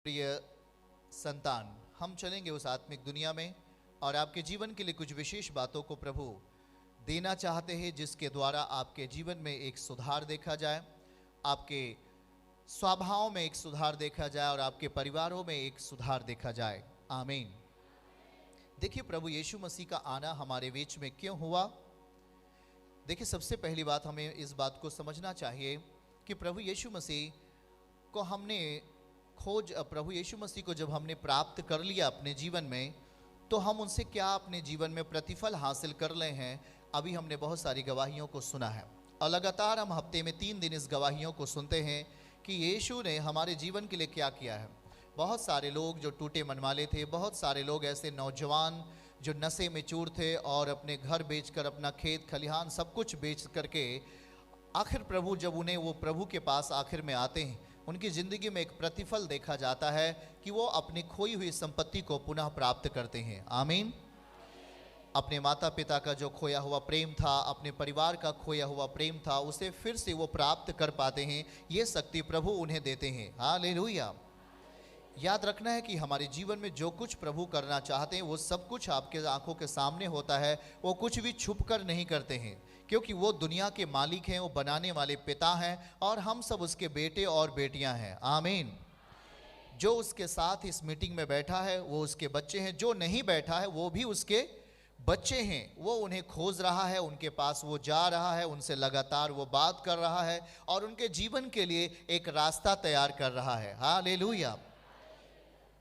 प्रिय संतान, हम चलेंगे उस आत्मिक दुनिया में और आपके जीवन के लिए कुछ विशेष बातों को प्रभु देना चाहते हैं, जिसके द्वारा आपके जीवन में एक सुधार देखा जाए, आपके स्वभाव में एक सुधार देखा जाए और आपके परिवारों में एक सुधार देखा जाए। आमीन। देखिए, प्रभु यीशु मसीह का आना हमारे बीच में क्यों हुआ। देखिए, सबसे पहली बात हमें इस बात को समझना चाहिए कि प्रभु यीशु मसीह को जब हमने प्राप्त कर लिया अपने जीवन में, तो हम उनसे क्या अपने जीवन में प्रतिफल हासिल कर ले हैं। अभी हमने बहुत सारी गवाहियों को सुना है और लगातार हम हफ्ते में 3 दिन इस गवाहियों को सुनते हैं कि यीशु ने हमारे जीवन के लिए क्या किया है। बहुत सारे लोग जो टूटे मन वाले थे, बहुत सारे लोग ऐसे नौजवान जो नशे में चूर थे और अपने घर बेचकर, अपना खेत खलिहान सब कुछ बेच करके आखिर प्रभु जब उन्हें वो प्रभु के पास आखिर में आते हैं, उनकी ज़िंदगी में एक प्रतिफल देखा जाता है कि वो अपनी खोई हुई संपत्ति को पुनः प्राप्त करते हैं। आमीन। अपने माता पिता का जो खोया हुआ प्रेम था, अपने परिवार का खोया हुआ प्रेम था, उसे फिर से वो प्राप्त कर पाते हैं। ये शक्ति प्रभु उन्हें देते हैं। हालेलुया। याद रखना है कि हमारे जीवन में जो कुछ प्रभु करना चाहते हैं वो सब कुछ आपके आंखों के सामने होता है। वो कुछ भी छुप कर नहीं करते हैं, क्योंकि वो दुनिया के मालिक हैं, वो बनाने वाले पिता हैं और हम सब उसके बेटे और बेटियां हैं। आमीन। जो उसके साथ इस मीटिंग में बैठा है वो उसके बच्चे हैं, जो नहीं बैठा है वो भी उसके बच्चे हैं। वो उन्हें खोज रहा है, उनके पास वो जा रहा है, उनसे लगातार वो बात कर रहा है और उनके जीवन के लिए एक रास्ता तैयार कर रहा है। हालेलुया।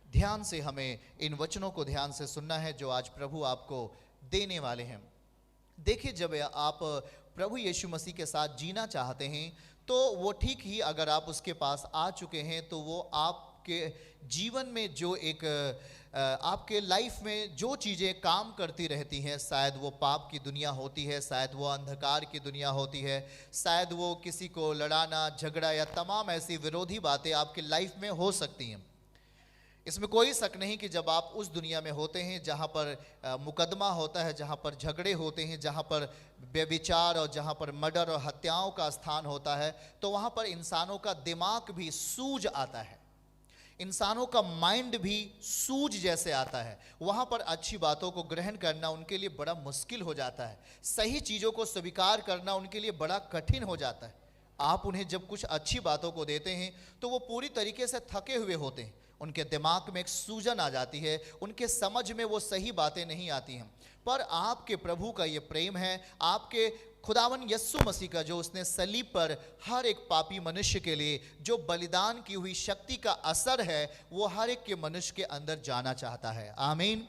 ध्यान से हमें इन वचनों को ध्यान से सुनना है जो आज प्रभु आपको देने वाले हैं। देखिए, जब आप प्रभु यीशु मसीह के साथ जीना चाहते हैं तो वो ठीक ही, अगर आप उसके पास आ चुके हैं तो वो आपके जीवन में जो एक आपके लाइफ में जो चीज़ें काम करती रहती हैं, शायद वो पाप की दुनिया होती है, शायद वो अंधकार की दुनिया होती है, शायद वो किसी को लड़ाना, झगड़ा या तमाम ऐसी विरोधी बातें आपकी लाइफ में हो सकती हैं। इसमें कोई शक नहीं कि जब आप उस दुनिया में होते हैं जहाँ पर मुकदमा होता है, जहाँ पर झगड़े होते हैं, जहाँ पर व्यभिचार और जहाँ पर मर्डर और हत्याओं का स्थान होता है, तो वहाँ पर इंसानों का दिमाग भी सूज आता है, इंसानों का माइंड भी सूज जैसे आता है। वहाँ पर अच्छी बातों को ग्रहण करना उनके लिए बड़ा मुश्किल हो जाता है, सही चीज़ों को स्वीकार करना उनके लिए बड़ा कठिन हो जाता है। आप उन्हें जब कुछ अच्छी बातों को देते हैं तो वो पूरी तरीके से थके हुए होते हैं, उनके दिमाग में एक सूजन आ जाती है, उनके समझ में वो सही बातें नहीं आती हैं। पर आपके प्रभु का ये प्रेम है, आपके खुदावन यस्सु मसीह का जो उसने सलीब पर हर एक पापी मनुष्य के लिए जो बलिदान की हुई शक्ति का असर है, वो हर एक के मनुष्य के अंदर जाना चाहता है। आमीन।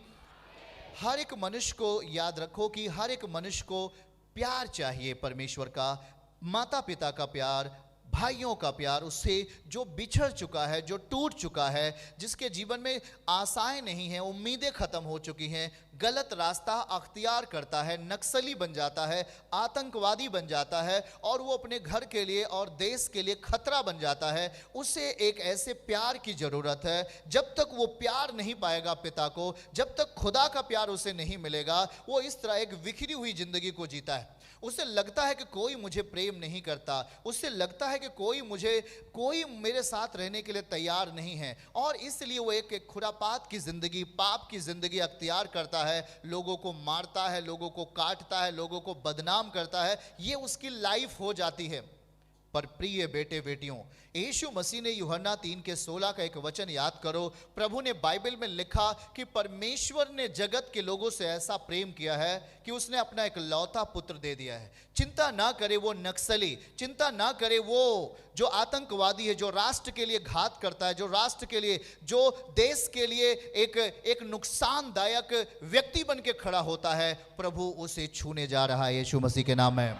हर एक मनुष्य को याद रखो कि हर एक मनुष्य को प्यार चाहिए, परमेश्वर का, माता पिता का प्यार, भाइयों का प्यार, उससे जो बिछड़ चुका है, जो टूट चुका है, जिसके जीवन में आशाएं नहीं हैं, उम्मीदें खत्म हो चुकी हैं, गलत रास्ता अख्तियार करता है, नक्सली बन जाता है, आतंकवादी बन जाता है और वो अपने घर के लिए और देश के लिए खतरा बन जाता है। उसे एक ऐसे प्यार की ज़रूरत है। जब तक वो प्यार नहीं पाएगा पिता को, जब तक खुदा का प्यार उसे नहीं मिलेगा, वो इस तरह एक बिखरी हुई ज़िंदगी को जीता है। उसे लगता है कि कोई मुझे प्रेम नहीं करता, उससे लगता है कि कोई मेरे साथ रहने के लिए तैयार नहीं है, और इसलिए वो एक खुरापात की ज़िंदगी, पाप की ज़िंदगी अख्तियार करता है, लोगों को मारता है, लोगों को काटता है, लोगों को बदनाम करता है। ये उसकी लाइफ हो जाती है। पर प्रिय बेटे बेटियों, यीशु मसीह ने यूहन्ना 3:16 का एक वचन याद करो। प्रभु ने बाइबल में लिखा कि परमेश्वर ने जगत के लोगों से ऐसा प्रेम किया है कि उसने अपना एक लौता पुत्र दे दिया है। चिंता ना करे वो नक्सली, चिंता ना करे वो जो आतंकवादी है, जो राष्ट्र के लिए घात करता है, जो राष्ट्र के लिए, जो देश के लिए एक नुकसानदायक व्यक्ति बन के खड़ा होता है, प्रभु उसे छूने जा रहा है यीशु मसीह के नाम में।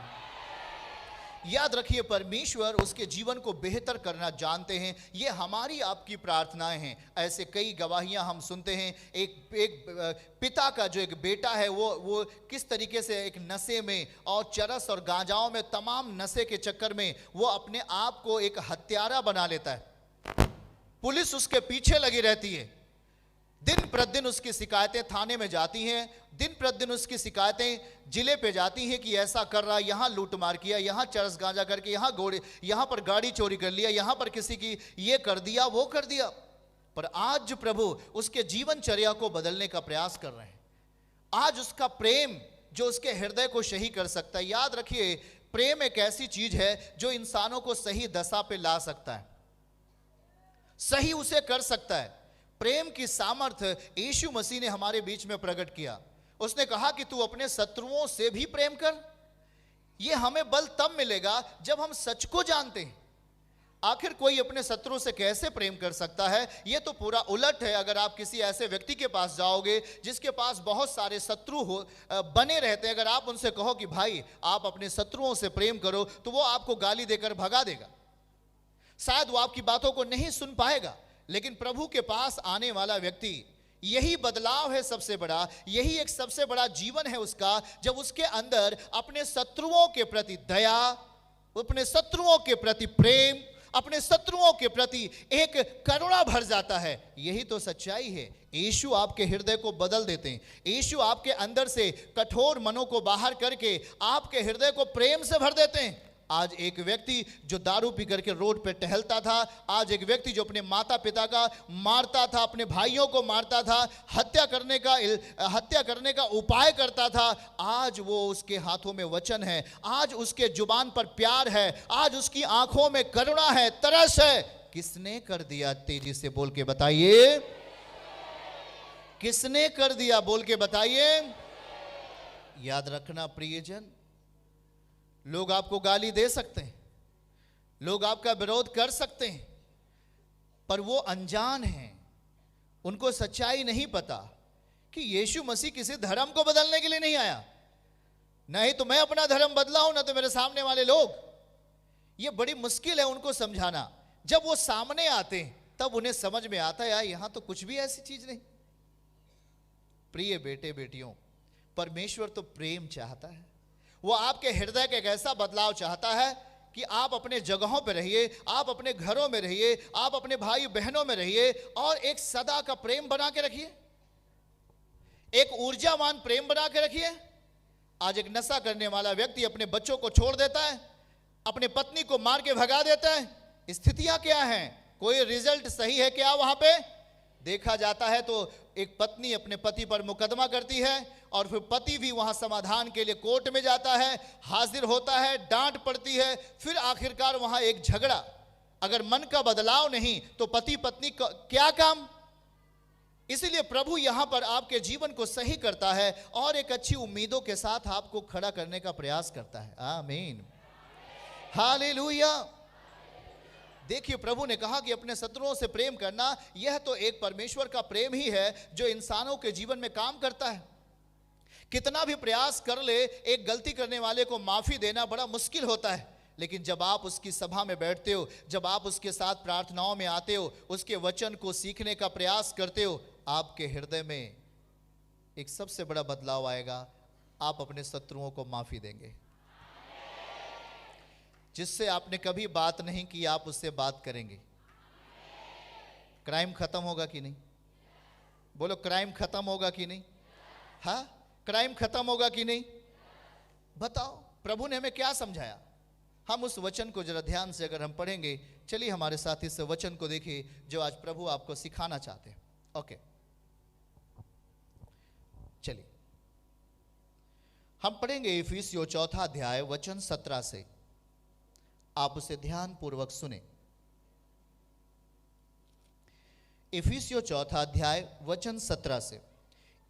याद रखिए, परमेश्वर उसके जीवन को बेहतर करना जानते हैं। ये हमारी आपकी प्रार्थनाएं हैं। ऐसे कई गवाहियां हम सुनते हैं। एक पिता का जो एक बेटा है वो किस तरीके से एक नशे में और चरस और गांजाओं में, तमाम नशे के चक्कर में वो अपने आप को एक हत्यारा बना लेता है। पुलिस उसके पीछे लगी रहती है, दिन प्रतिदिन उसकी शिकायतें थाने में जाती हैं, दिन प्रतिदिन उसकी शिकायतें जिले पे जाती हैं कि ऐसा कर रहा, यहाँ लूट मार किया, यहाँ चरस गांजा करके, यहाँ पर गाड़ी चोरी कर लिया, यहाँ पर किसी की ये कर दिया, वो कर दिया। पर आज जो प्रभु उसके जीवनचर्या को बदलने का प्रयास कर रहे हैं, आज उसका प्रेम जो उसके हृदय को सही कर सकता है। याद रखिए, प्रेम एक ऐसी चीज है जो इंसानों को सही दशा पे ला सकता है, सही उसे कर सकता है। प्रेम की सामर्थ्य यीशु मसीह ने हमारे बीच में प्रकट किया। उसने कहा कि तू अपने शत्रुओं से भी प्रेम कर। यह हमें बल तब मिलेगा जब हम सच को जानते हैं। आखिर कोई अपने शत्रु से कैसे प्रेम कर सकता है? यह तो पूरा उलट है। अगर आप किसी ऐसे व्यक्ति के पास जाओगे जिसके पास बहुत सारे शत्रु बने रहते हैं, अगर आप उनसे कहो कि भाई आप अपने शत्रुओं से प्रेम करो, तो वो आपको गाली देकर भगा देगा, शायद वो आपकी बातों को नहीं सुन पाएगा। लेकिन प्रभु के पास आने वाला व्यक्ति, यही बदलाव है सबसे बड़ा, यही एक सबसे बड़ा जीवन है उसका, जब उसके अंदर अपने शत्रुओं के प्रति दया, अपने शत्रुओं के प्रति प्रेम, अपने शत्रुओं के प्रति एक करुणा भर जाता है। यही तो सच्चाई है। यीशु आपके हृदय को बदल देते हैं। यीशु आपके अंदर से कठोर मनों को बाहर करके आपके हृदय को प्रेम से भर देते हैं। आज एक व्यक्ति जो दारू पी करके रोड पे टहलता था, आज एक व्यक्ति जो अपने माता पिता का मारता था, अपने भाइयों को मारता था, हत्या करने का उपाय करता था, आज वो उसके हाथों में वचन है, आज उसके जुबान पर प्यार है, आज उसकी आंखों में करुणा है, तरस है। किसने कर दिया? तेजी से बोल के बताइए, किसने कर दिया? बोल के बताइए। याद रखना प्रियजन, लोग आपको गाली दे सकते हैं, लोग आपका विरोध कर सकते हैं, पर वो अनजान हैं, उनको सच्चाई नहीं पता कि यीशु मसीह किसी धर्म को बदलने के लिए नहीं आया। नहीं तो मैं अपना धर्म बदला हूं, ना तो मेरे सामने वाले लोग। ये बड़ी मुश्किल है उनको समझाना। जब वो सामने आते हैं तब उन्हें समझ में आता है यार यहां तो कुछ भी ऐसी चीज नहीं। प्रिय बेटे बेटियों, परमेश्वर तो प्रेम चाहता है। वो आपके हृदय का एक ऐसा बदलाव चाहता है कि आप अपने जगहों पर रहिए, आप अपने घरों में रहिए, आप अपने भाई बहनों में रहिए और एक सदा का प्रेम बना के रखिए, एक ऊर्जावान प्रेम बना के रखिए। आज एक नशा करने वाला व्यक्ति अपने बच्चों को छोड़ देता है, अपने पत्नी को मार के भगा देता है। स्थितियां क्या हैं? कोई रिजल्ट सही है क्या? वहां पे देखा जाता है तो एक पत्नी अपने पति पर मुकदमा करती है और फिर पति भी वहां समाधान के लिए कोर्ट में जाता है, हाजिर होता है, डांट पड़ती है, फिर आखिरकार वहां एक झगड़ा। अगर मन का बदलाव नहीं तो पति पत्नी का क्या काम? इसीलिए प्रभु यहां पर आपके जीवन को सही करता है और एक अच्छी उम्मीदों के साथ आपको खड़ा करने का प्रयास करता है। आमीन, हालेलुया। देखिए, प्रभु ने कहा कि अपने शत्रुओं से प्रेम करना, यह तो एक परमेश्वर का प्रेम ही है जो इंसानों के जीवन में काम करता है। कितना भी प्रयास कर ले, एक गलती करने वाले को माफी देना बड़ा मुश्किल होता है, लेकिन जब आप उसकी सभा में बैठते हो, जब आप उसके साथ प्रार्थनाओं में आते हो, उसके वचन को सीखने का प्रयास करते हो, आपके हृदय में एक सबसे बड़ा बदलाव आएगा। आप अपने शत्रुओं को माफी देंगे। जिससे आपने कभी बात नहीं की, आप उससे बात करेंगे। क्राइम खत्म होगा कि नहीं? बोलो, क्राइम खत्म होगा कि नहीं? हाँ, क्राइम खत्म होगा कि नहीं? बताओ, प्रभु ने हमें क्या समझाया? हम उस वचन को जरा ध्यान से अगर हम पढ़ेंगे, चलिए हमारे साथ इस वचन को देखिए जो आज प्रभु आपको सिखाना चाहते हैं। ओके, चलिए हम पढ़ेंगे इफिसियों 4 अध्याय वचन 17 से। आप उसे ध्यान पूर्वक सुने। इफिसियों 4 अध्याय वचन 17 से।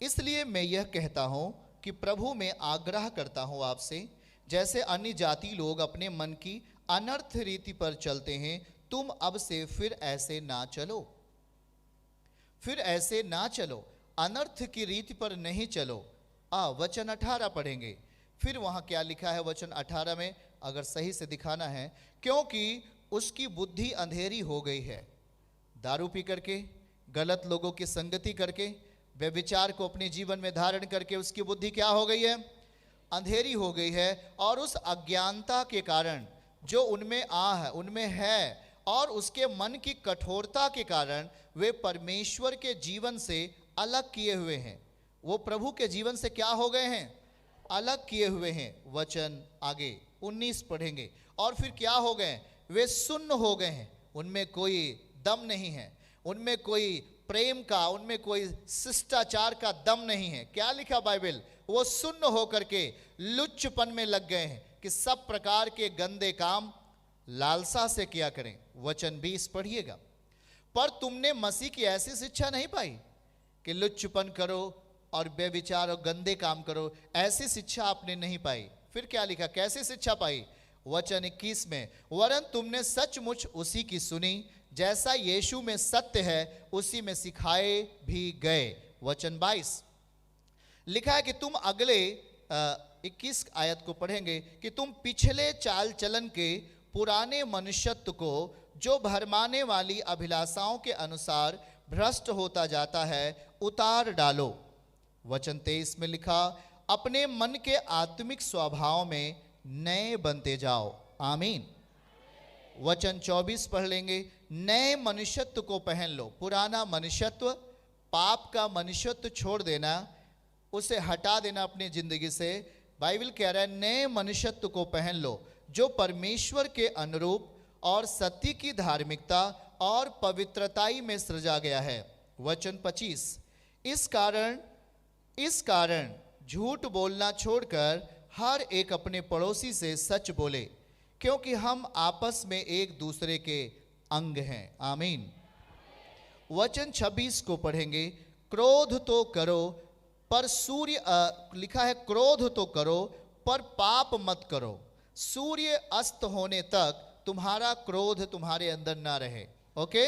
इसलिए मैं यह कहता हूं कि प्रभु में आग्रह करता हूं आपसे, जैसे अन्य जाति लोग अपने मन की अनर्थ रीति पर चलते हैं, तुम अब से फिर ऐसे ना चलो। फिर ऐसे ना चलो, अनर्थ की रीति पर नहीं चलो। वचन 18 पढ़ेंगे। फिर वहां क्या लिखा है वचन 18 में, अगर सही से दिखाना है, क्योंकि उसकी बुद्धि अंधेरी हो गई है, दारू पी करके, गलत लोगों की संगति करके, व्यभिचार को अपने जीवन में धारण करके उसकी बुद्धि क्या हो गई है? अंधेरी हो गई है। और उस अज्ञानता के कारण जो उनमें है और उसके मन की कठोरता के कारण वे परमेश्वर के जीवन से अलग किए हुए हैं। वो प्रभु के जीवन से क्या हो गए हैं? अलग किए हुए हैं। वचन आगे 19 पढ़ेंगे। और फिर क्या हो गए? वे सुन्न हो गए हैं, उनमें कोई दम नहीं है, उनमें कोई प्रेम का, उनमें कोई शिष्टाचार का दम नहीं है। क्या लिखा बाइबल? वो सुन्न होकर के लुच्चपन में लग गए हैं कि सब प्रकार के गंदे काम लालसा से किया करें। वचन 20 पढ़िएगा। पर तुमने मसीह की ऐसी शिक्षा नहीं पाई कि लुच्चपन करो और बेविचार और गंदे काम करो, ऐसी शिक्षा आपने नहीं पाई। फिर क्या लिखा, कैसी शिक्षा पाई? वचन 21 में, वरन तुमने सचमुच उसी की सुनी, जैसा यीशु में सत्य है उसी में सिखाए भी गए। वचन 22 लिखा है कि तुम अगले 21 आयत को पढ़ेंगे कि तुम पिछले चाल चलन के पुराने मनुष्यत्व को जो भरमाने वाली अभिलाषाओं के अनुसार भ्रष्ट होता जाता है उतार डालो। वचन 23 में लिखा, अपने मन के आत्मिक स्वभाव में नए बनते जाओ। आमीन। वचन 24 पढ़ लेंगे, नए मनुष्यत्व को पहन लो। पुराना मनुष्यत्व, पाप का मनुष्यत्व छोड़ देना, उसे हटा देना अपनी जिंदगी से। बाइबल कह रहा है नए मनुष्यत्व को पहन लो जो परमेश्वर के अनुरूप और सत्य की धार्मिकता और पवित्रताई में सृजा गया है। वचन 25, इस कारण झूठ बोलना छोड़कर हर एक अपने पड़ोसी से सच बोले, क्योंकि हम आपस में एक दूसरे के अंग हैं। आमीन। वचन 26 को पढ़ेंगे, क्रोध तो करो पर लिखा है क्रोध तो करो पर पाप मत करो। सूर्य अस्त होने तक तुम्हारा क्रोध तुम्हारे अंदर ना रहे। ओके।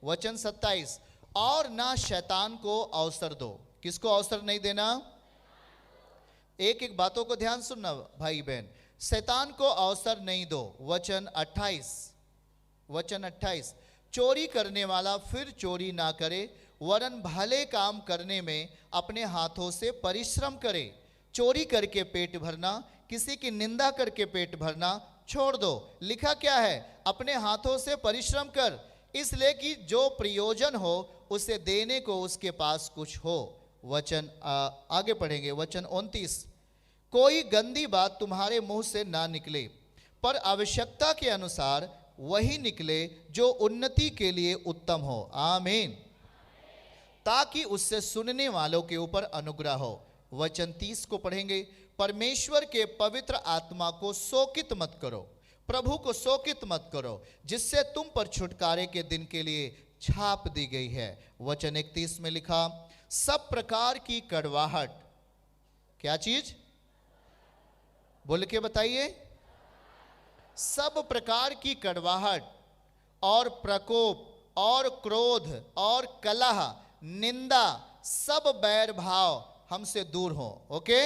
वचन 27, और ना शैतान को अवसर दो। किसको अवसर नहीं देना? एक एक बातों को ध्यान सुनना भाई बहन, शैतान को अवसर नहीं दो। वचन 28, चोरी करने वाला फिर चोरी ना करे, वरन भले काम करने में अपने हाथों से परिश्रम करे। चोरी करके पेट भरना, किसी की निंदा करके पेट भरना छोड़ दो। लिखा क्या है? अपने हाथों से परिश्रम कर, इसलिए कि जो प्रयोजन हो उसे देने को उसके पास कुछ हो। वचन आगे पढ़ेंगे। वचन 29, कोई गंदी बात तुम्हारे मुंह से ना निकले, पर आवश्यकता के अनुसार वही निकले जो उन्नति के लिए उत्तम हो। आमीन। ताकि उससे सुनने वालों के ऊपर अनुग्रह हो। वचन 30 को पढ़ेंगे, परमेश्वर के पवित्र आत्मा को शोकित मत करो, प्रभु को शोकित मत करो, जिससे तुम पर छुटकारे के दिन के लिए छाप दी गई है। वचन 31 में लिखा, सब प्रकार की कड़वाहट, क्या चीज? बोल के बताइए। सब प्रकार की कड़वाहट और प्रकोप और क्रोध और कलह, निंदा, सब बैर भाव हमसे दूर हो। ओके।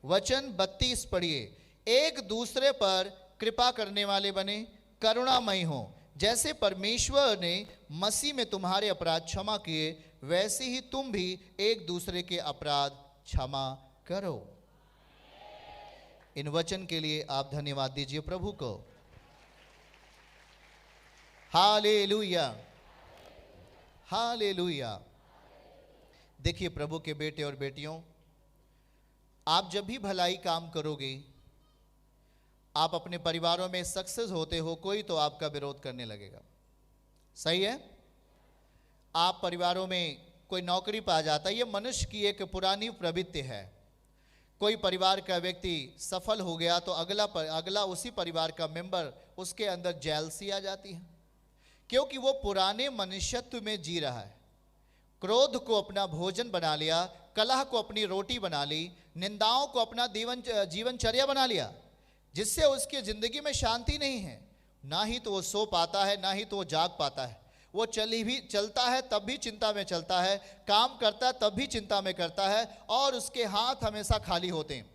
वचन 32 पढ़िए, एक दूसरे पर कृपा करने वाले बने, करुणामयी हो, जैसे परमेश्वर ने मसीह में तुम्हारे अपराध क्षमा किए, वैसे ही तुम भी एक दूसरे के अपराध क्षमा करो। इन वचन के लिए आप धन्यवाद दीजिए प्रभु को। Hallelujah, hallelujah. देखिए प्रभु के बेटे और बेटियों, आप जब भी भलाई काम करोगे, आप अपने परिवारों में सक्सेस होते हो, कोई तो आपका विरोध करने लगेगा। सही है? आप परिवारों में कोई नौकरी पा जाता है, ये मनुष्य की एक पुरानी प्रवृत्ति है। कोई परिवार का व्यक्ति सफल हो गया तो अगला उसी परिवार का मेंबर, उसके अंदर जेलसी आ जाती है, क्योंकि वो पुराने मनुष्यत्व में जी रहा है। क्रोध को अपना भोजन बना लिया, कलह को अपनी रोटी बना ली, निंदाओं को अपना जीवनचर्या बना लिया, जिससे उसकी जिंदगी में शांति नहीं है। ना ही तो वो सो पाता है, ना ही तो वो जाग पाता है। वो चलता है तब भी चिंता में चलता है, काम करता है तब भी चिंता में करता है, और उसके हाथ हमेशा खाली होते हैं।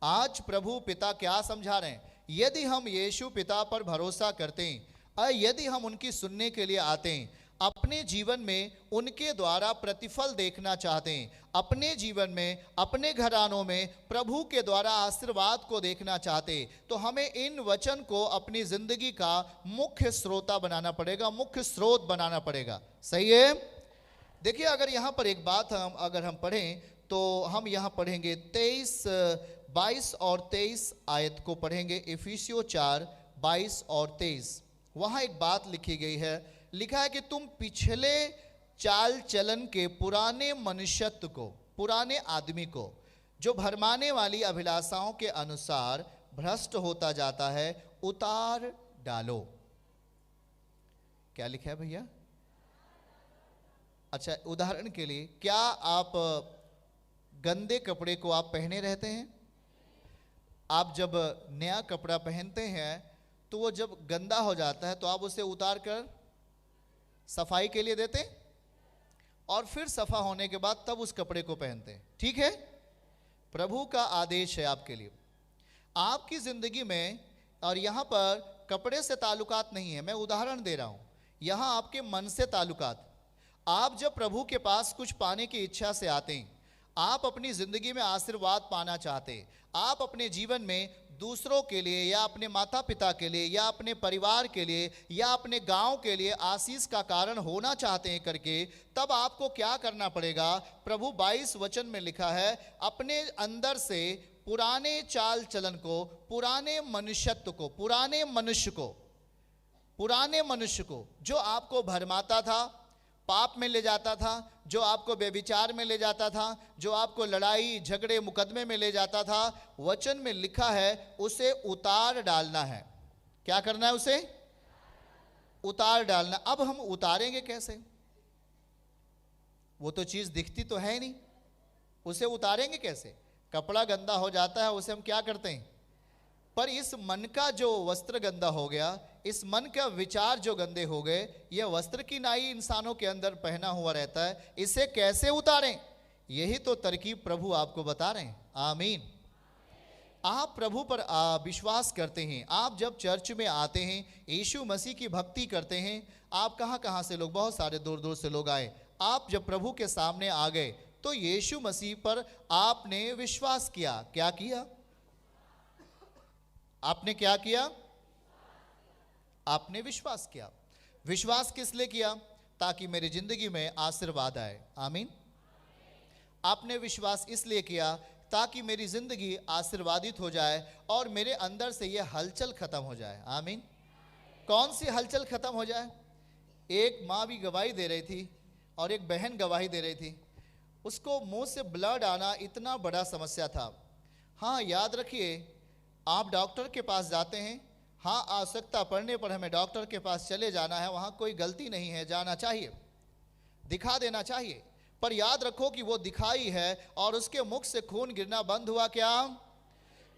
आज प्रभु पिता क्या समझा रहे हैं? यदि हम यीशु पिता पर भरोसा करते हैं और यदि हम उनकी सुनने के लिए आते हैं, अपने जीवन में उनके द्वारा प्रतिफल देखना चाहते हैं, अपने जीवन में, अपने घरानों में प्रभु के द्वारा आशीर्वाद को देखना चाहते, तो हमें इन वचन को अपनी जिंदगी का मुख्य श्रोता बनाना पड़ेगा, मुख्य स्रोत बनाना पड़ेगा। सही है? देखिए, अगर यहाँ पर एक बात अगर हम पढ़ें तो हम यहाँ पढ़ेंगे 22 और 23 आयत को पढ़ेंगे। इफिसियों 4:22 और 23, वहाँ एक बात लिखी गई है, लिखा है कि तुम पिछले चाल चलन के पुराने मनुष्यत्व को, पुराने आदमी को, जो भरमाने वाली अभिलाषाओं के अनुसार भ्रष्ट होता जाता है, उतार डालो। क्या लिखा है भैया? अच्छा, उदाहरण के लिए, क्या आप गंदे कपड़े को आप पहने रहते हैं? आप जब नया कपड़ा पहनते हैं तो वो जब गंदा हो जाता है तो आप उसे उतार कर सफाई के लिए देते हैं और फिर सफा होने के बाद तब उस कपड़े को पहनते हैं। ठीक है? प्रभु का आदेश है आपके लिए, आपकी जिंदगी में। और यहां पर कपड़े से ताल्लुकात नहीं है, मैं उदाहरण दे रहा हूं, यहां आपके मन से ताल्लुकात। आप जब प्रभु के पास कुछ पाने की इच्छा से आते हैं, आप अपनी जिंदगी में आशीर्वाद पाना चाहते हैं, आप अपने जीवन में दूसरों के लिए या अपने माता पिता के लिए या अपने परिवार के लिए या अपने गांव के लिए आशीष का कारण होना चाहते हैं करके, तब आपको क्या करना पड़ेगा? प्रभु 22 वचन में लिखा है, अपने अंदर से पुराने चाल चलन को, पुराने मनुष्यत्व को, पुराने मनुष्य को जो आपको भरमाता था, पाप में ले जाता था, जो आपको व्यभिचार में ले जाता था, जो आपको लड़ाई झगड़े मुकदमे में ले जाता था, वचन में लिखा है उसे उतार डालना है। क्या करना है? उसे उतार डालना। अब हम उतारेंगे कैसे? वो तो चीज दिखती तो है नहीं, उसे उतारेंगे कैसे? कपड़ा गंदा हो जाता है, उसे हम क्या करते हैं? पर इस मन का जो वस्त्र गंदा हो गया, इस मन का विचार जो गंदे हो गए, यह वस्त्र की नाई इंसानों के अंदर पहना हुआ रहता है, इसे कैसे उतारें? यही तो तरकीब प्रभु आपको बता रहे हैं। आमीन। आप प्रभु पर विश्वास करते हैं, आप जब चर्च में आते हैं, यीशु मसीह की भक्ति करते हैं, आप कहाँ से लोग, बहुत सारे दूर दूर से लोग आए, आप जब प्रभु के सामने आ गए तो यीशु मसीह पर आपने विश्वास किया। क्या किया? आपने क्या किया? आपने विश्वास किया। विश्वास किस लिए किया? ताकि मेरी जिंदगी में आशीर्वाद आए। आमीन। आपने विश्वास इसलिए किया ताकि मेरी जिंदगी आशीर्वादित हो जाए और मेरे अंदर से यह हलचल खत्म हो जाए। आमीन। कौन सी हलचल खत्म हो जाए? एक माँ भी गवाही दे रही थी और एक बहन गवाही दे रही थी, उसको मुंह से ब्लड आना इतना बड़ा समस्या था। हाँ, याद रखिए, आप डॉक्टर के पास जाते हैं, हाँ, आवश्यकता पड़ने पर हमें डॉक्टर के पास चले जाना है, वहाँ कोई गलती नहीं है, जाना चाहिए, दिखा देना चाहिए। पर याद रखो कि वो दिखाई है और उसके मुख से खून गिरना बंद हुआ क्या?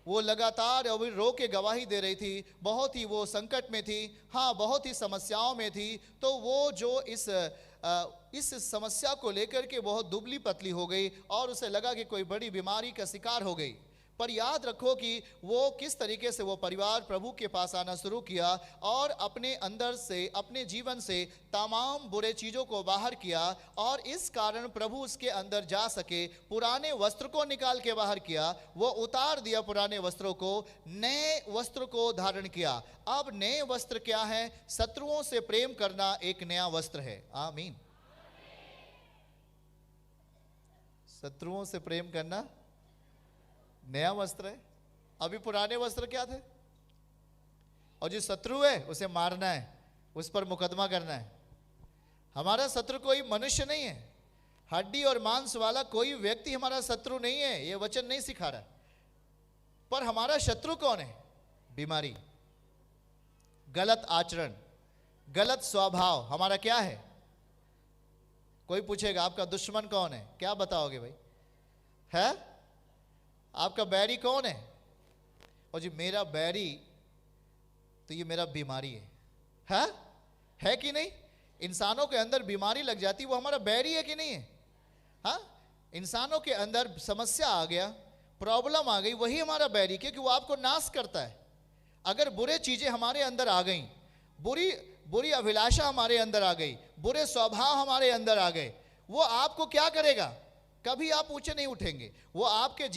वो लगातार अभी रो के गवाही दे रही थी, बहुत ही वो संकट में थी, हाँ, बहुत ही समस्याओं में थी। तो वो जो इस समस्या को लेकर के बहुत दुबली पतली हो गई और उसे लगा कि कोई बड़ी बीमारी का शिकार हो गई। पर याद रखो कि वो किस तरीके से वो परिवार प्रभु के पास आना शुरू किया और अपने अंदर से, अपने जीवन से तमाम बुरे चीज़ों को बाहर किया और इस कारण प्रभु उसके अंदर जा सके। पुराने वस्त्र को निकाल के बाहर किया, वो उतार दिया पुराने वस्त्रों को, नए वस्त्र को धारण किया। अब नए वस्त्र क्या है? शत्रुओं से प्रेम करना एक नया वस्त्र है। आमीन। शत्रुओं से प्रेम करना नया वस्त्र है। अभी पुराने वस्त्र क्या थे? और जो शत्रु है उसे मारना है, उस पर मुकदमा करना है। हमारा शत्रु कोई मनुष्य नहीं है, हड्डी और मांस वाला कोई व्यक्ति हमारा शत्रु नहीं है, ये वचन नहीं सिखा रहा। पर हमारा शत्रु कौन है? बीमारी, गलत आचरण, गलत स्वभाव हमारा क्या है? कोई पूछेगा आपका दुश्मन कौन है, क्या बताओगे भाई? है आपका बैरी कौन है? और जी मेरा बैरी तो ये मेरा बीमारी है कि नहीं? इंसानों के अंदर बीमारी लग जाती, वो हमारा बैरी है कि नहीं है? हाँ, इंसानों के अंदर समस्या आ गया, प्रॉब्लम आ गई, वही हमारा बैरी, क्योंकि वो आपको नाश करता है। अगर बुरे चीजें हमारे अंदर आ गई, बुरी अभिलाषा हमारे अंदर आ गई, बुरे स्वभाव हमारे अंदर आ गए, वो आपको क्या करेगा? कभी आप ऊंचे नहीं उठेंगे। वो आपके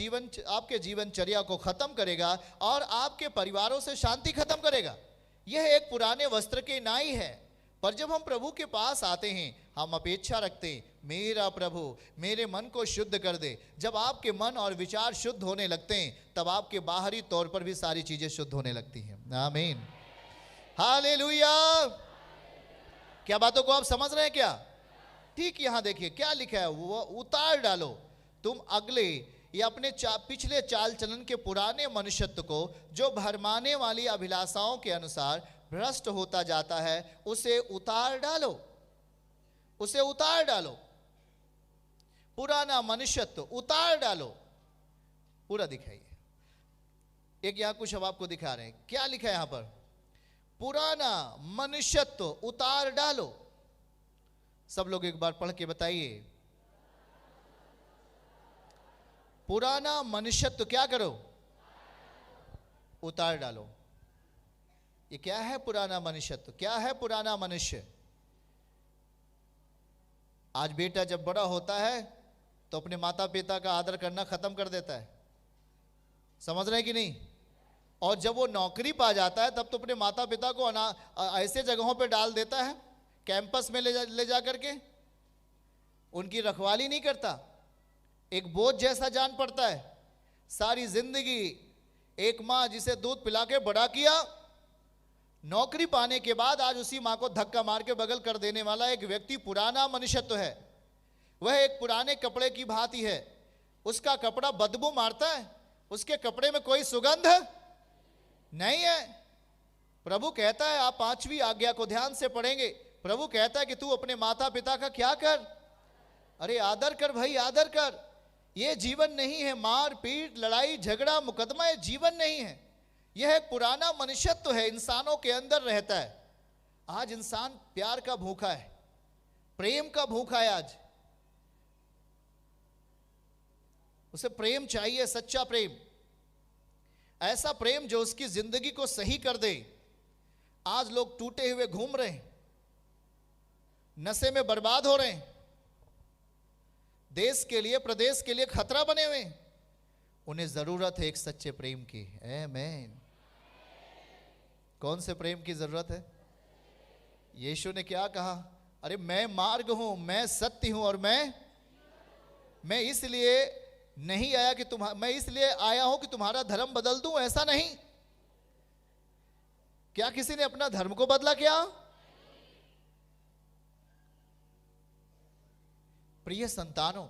जीवनचर्या को खत्म करेगा और आपके परिवारों से शांति खत्म करेगा। यह एक पुराने वस्त्र के नाई है। पर जब हम प्रभु के पास आते हैं, हम अपेक्षा रखते हैं, मेरा प्रभु मेरे मन को शुद्ध कर दे। जब आपके मन और विचार शुद्ध होने लगते हैं, तब आपके बाहरी तौर पर भी सारी चीजें शुद्ध होने लगती हैं। आमीन, हालेलुया। क्या बातों को आप समझ रहे हैं क्या? ठीक यहां देखिए क्या लिखा है, वो उतार डालो तुम अगले या अपने पिछले चाल चलन के पुराने मनुष्यत्व को, जो भरमाने वाली अभिलाषाओं के अनुसार भ्रष्ट होता जाता है, उसे उतार डालो, उसे उतार डालो। पुराना मनुष्यत्व उतार डालो। पूरा दिखाइए। एक यहां कुछ हम आपको दिखा रहे हैं, क्या लिखा है यहां पर, पुराना मनुष्यत्व उतार डालो। सब लोग एक बार पढ़ के बताइए, पुराना मनुष्यत्व क्या करो, उतार डालो। ये क्या है पुराना मनुष्यत्व, क्या है पुराना मनुष्य? आज बेटा जब बड़ा होता है तो अपने माता पिता का आदर करना खत्म कर देता है, समझ रहे हैं कि नहीं? और जब वो नौकरी पा जाता है तब तो अपने माता पिता को ऐसे जगहों पे डाल देता है, कैंपस में ले जा करके, उनकी रखवाली नहीं करता, एक बोझ जैसा जान पड़ता है। सारी जिंदगी एक माँ जिसे दूध पिला के बड़ा किया, नौकरी पाने के बाद आज उसी माँ को धक्का मार के बगल कर देने वाला एक व्यक्ति पुराना मनुष्यत्व है। वह एक पुराने कपड़े की भांति है, उसका कपड़ा बदबू मारता है, उसके कपड़े में कोई सुगंध नहीं है। प्रभु कहता है, आप 5वीं आज्ञा को ध्यान से पढ़ेंगे, प्रभु कहता है कि तू अपने माता पिता का क्या कर, अरे आदर कर भाई, आदर कर। ये जीवन नहीं है, मार पीट लड़ाई झगड़ा मुकदमा, ये जीवन नहीं है। यह एक पुराना मनुष्यत्व है, इंसानों के अंदर रहता है। आज इंसान प्यार का भूखा है, प्रेम का भूखा है। आज उसे प्रेम चाहिए, सच्चा प्रेम, ऐसा प्रेम जो उसकी जिंदगी को सही कर दे। आज लोग टूटे हुए घूम रहे हैं, नशे में बर्बाद हो रहे हैं, देश के लिए प्रदेश के लिए खतरा बने हुए हैं। उन्हें जरूरत है एक सच्चे प्रेम की। आमीन। कौन से प्रेम की जरूरत है? यीशु ने क्या कहा, अरे मैं मार्ग हूं, मैं सत्य हूं और मैं इसलिए नहीं आया कि मैं इसलिए आया हूं कि तुम्हारा धर्म बदल दूं, ऐसा नहीं। क्या किसी ने अपना धर्म को बदला क्या? प्रिय संतानों,